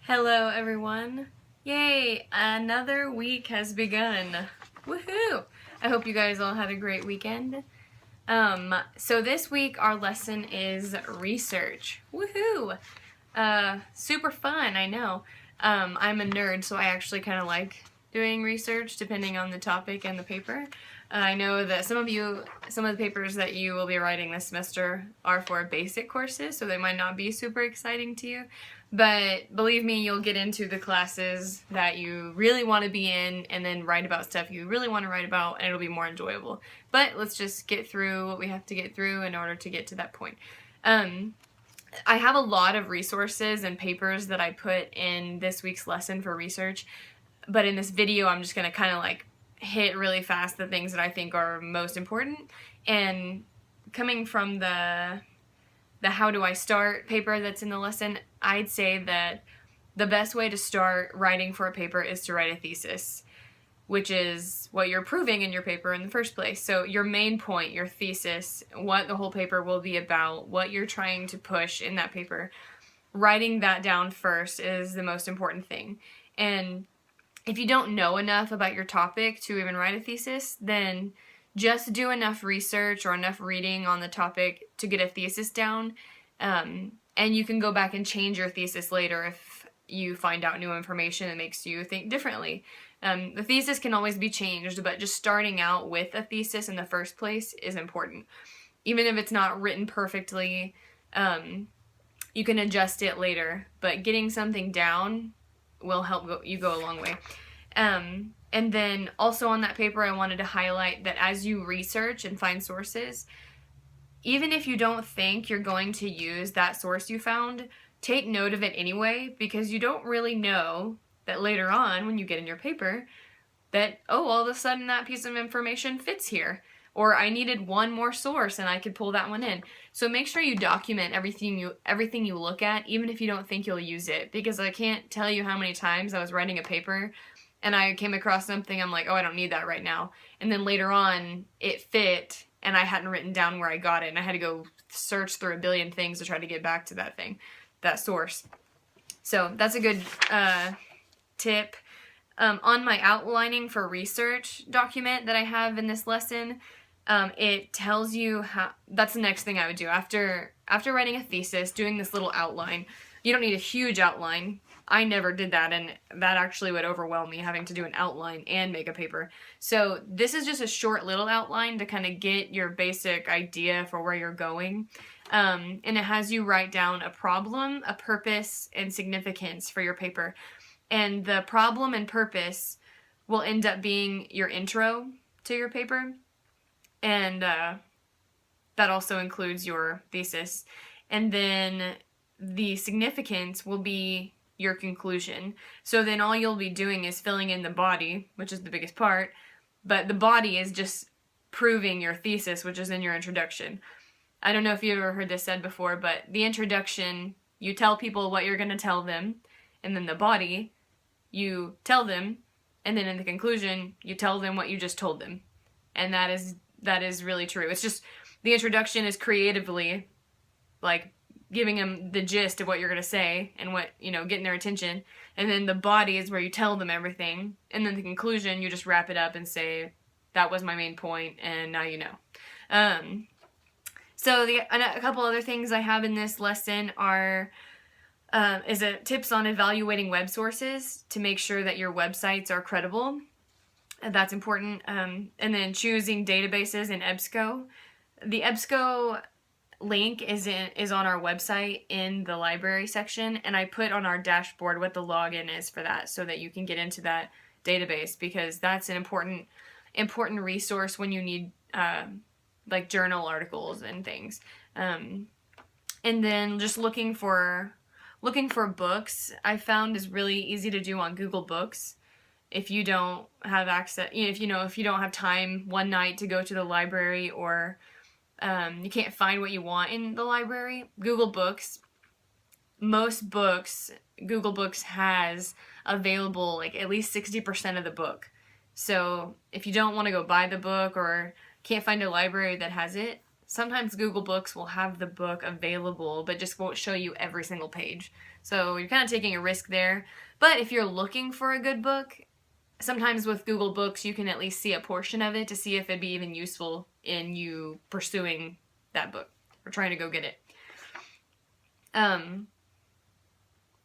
Hello everyone. Yay, another week has begun. Woohoo! I hope you guys all had a great weekend. So this week our lesson is research. Woohoo! Super fun, I know. I'm a nerd, so I actually kind of like doing research depending on the topic and the paper. I know that some of the papers that you will be writing this semester are for basic courses, so they might not be super exciting to you. But believe me, you'll get into the classes that you really want to be in and then write about stuff you really want to write about, and it'll be more enjoyable. But let's just get through what we have to get through in order to get to that point. I have a lot of resources and papers that I put in this week's lesson for research, but in this video I'm just going to kind of like hit really fast the things that I think are most important. And coming from the how do I start paper that's in the lesson, I'd say that the best way to start writing for a paper is to write a thesis, which is what you're proving in your paper in the first place. So your main point, your thesis, what the whole paper will be about, what you're trying to push in that paper, writing that down first is the most important thing. And if you don't know enough about your topic to even write a thesis, then just do enough research or enough reading on the topic to get a thesis down, and you can go back and change your thesis later if you find out new information that makes you think differently. The thesis can always be changed, but just starting out with a thesis in the first place is important. Even if it's not written perfectly, you can adjust it later, but getting something down will help you go a long way. And then also on that paper, I wanted to highlight that as you research and find sources, even if you don't think you're going to use that source you found, take note of it anyway, because you don't really know that later on when you get in your paper that, oh, all of a sudden that piece of information fits here. Or I needed one more source and I could pull that one in. So make sure you document everything you look at, even if you don't think you'll use it. Because I can't tell you how many times I was writing a paper and I came across something, I'm like, oh, I don't need that right now. And then later on, it fit, and I hadn't written down where I got it, and I had to go search through a billion things to try to get back to that thing, that source. So that's a good tip. On my outlining for research document that I have in this lesson, it tells you how, that's the next thing I would do. After writing a thesis, doing this little outline, you don't need a huge outline. I never did that, and that actually would overwhelm me, having to do an outline and make a paper. So this is just a short little outline to kind of get your basic idea for where you're going. And it has you write down a problem, a purpose, and significance for your paper. And the problem and purpose will end up being your intro to your paper. And that also includes your thesis. And then the significance will be your conclusion. So then all you'll be doing is filling in the body, which is the biggest part, but the body is just proving your thesis, which is in your introduction. I don't know if you've ever heard this said before, but the introduction, you tell people what you're going to tell them, and then the body, you tell them, and then in the conclusion, you tell them what you just told them. And that is really true. It's just, the introduction is creatively, like, giving them the gist of what you're going to say and what, getting their attention. And then the body is where you tell them everything. And then the conclusion, you just wrap it up and say, that was my main point, and now you know. So a couple other things I have in this lesson are tips on evaluating web sources to make sure that your websites are credible. That's important. And then choosing databases in EBSCO. The EBSCO link is on our website in the library section, and I put on our dashboard what the login is for that so that you can get into that database, because that's an important resource when you need like journal articles and things. And then just looking for books, I found is really easy to do on Google Books. If you don't have access, if you don't have time one night to go to the library, or you can't find what you want in the library, Google Books, most books, Google Books has available like at least 60% of the book. So if you don't want to go buy the book or can't find a library that has it, sometimes Google Books will have the book available, but just won't show you every single page. So you're kind of taking a risk there. But if you're looking for a good book, sometimes with Google Books, you can at least see a portion of it to see if it'd be even useful in you pursuing that book or trying to go get it. And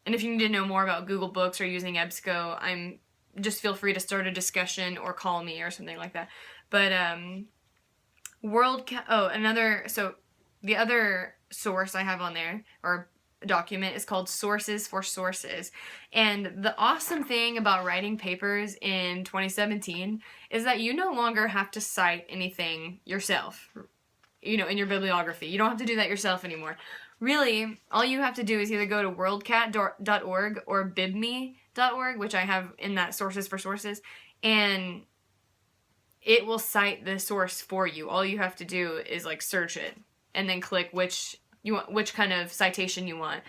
if you need to know more about Google Books or using EBSCO, just feel free to start a discussion or call me or something like that. But the other source I have on there, or document, is called Sources for Sources. And the awesome thing about writing papers in 2017 is that you no longer have to cite anything yourself, in your bibliography. You don't have to do that yourself anymore. Really, all you have to do is either go to worldcat.org or bibme.org, which I have in that Sources for Sources, and it will cite the source for you. All you have to do is search it and then click which kind of citation you want.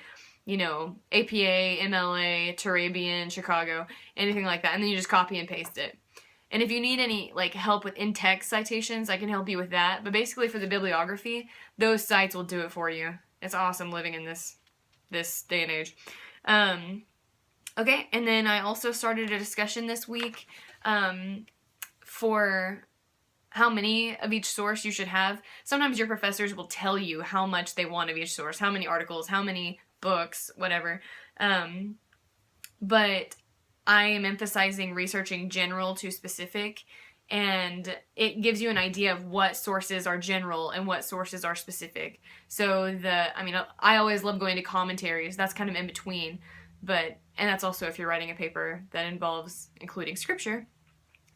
APA, MLA, Turabian, Chicago, anything like that. And then you just copy and paste it. And if you need any help with in-text citations, I can help you with that. But basically for the bibliography, those sites will do it for you. It's awesome living in this day and age. Okay, and then I also started a discussion this week for how many of each source you should have. Sometimes your professors will tell you how much they want of each source, how many articles, how many books, whatever. But I am emphasizing researching general to specific, and it gives you an idea of what sources are general and what sources are specific. So I always love going to commentaries. That's kind of in between, and that's also if you're writing a paper that involves including scripture.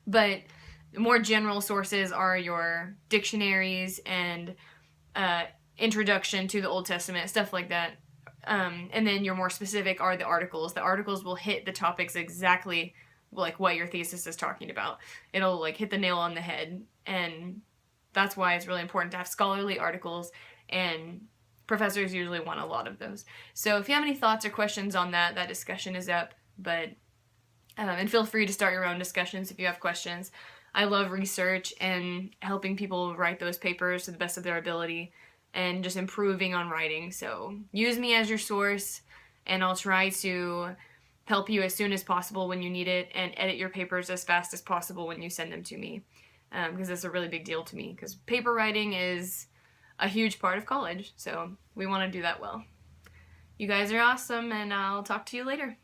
But more general sources are your dictionaries and introduction to the Old Testament, stuff like that. And then your more specific are the articles. The articles will hit the topics exactly what your thesis is talking about. It'll hit the nail on the head, and that's why it's really important to have scholarly articles, and professors usually want a lot of those. So if you have any thoughts or questions on that discussion is up, and feel free to start your own discussions if you have questions. I love research and helping people write those papers to the best of their ability and just improving on writing. So use me as your source, and I'll try to help you as soon as possible when you need it, and edit your papers as fast as possible when you send them to me, because that's a really big deal to me, because paper writing is a huge part of college, so we want to do that well. You guys are awesome, and I'll talk to you later.